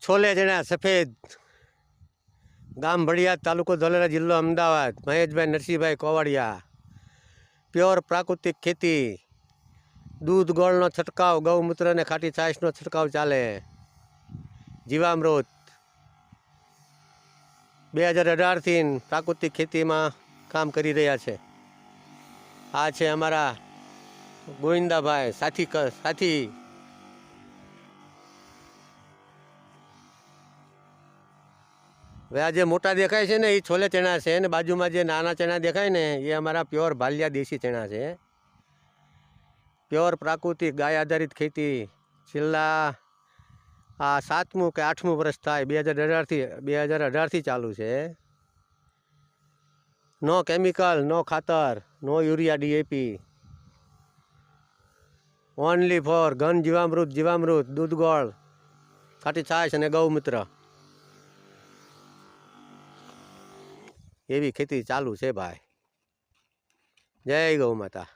છોલે ચણા સફેદ, ગામ ભડિયાદ, તાલુકો ધોલેરા, જિલ્લો અમદાવાદ, મહેશભાઈ નરસિંહભાઈ કોવાડિયા. પ્યોર પ્રાકૃતિક ખેતી, દૂધ ગોળનો છંટકાવ, ગૌમૂત્ર અને ખાટી છાશનો છંટકાવ ચાલે. જીવામૃત 2018થી પ્રાકૃતિક ખેતીમાં કામ કરી રહ્યા છે. આ છે અમારા ગોવિંદાભાઈ સાથી. હવે આ જે મોટા દેખાય છે ને એ છોલે ચણા છે, અને બાજુમાં જે નાના ચણા દેખાય ને એ અમારા પ્યોર ભાલિયા દેશી ચણા છે. પ્યોર પ્રાકૃતિક ગાય આધારિત ખેતી છેલ્લા આ 7મું કે 8મું વર્ષ થાય, 2018થી ચાલુ છે. નો કેમિકલ, નો ખાતર, નો યુરિયા DAP, ઓનલી ફોર ઘન જીવામૃત, દૂધ ગોળ, ખાટી છાશ અને ગૌમૂત્ર. એવી ખેતી ચાલુ છે ભાઈ. જય ગૌ માતા.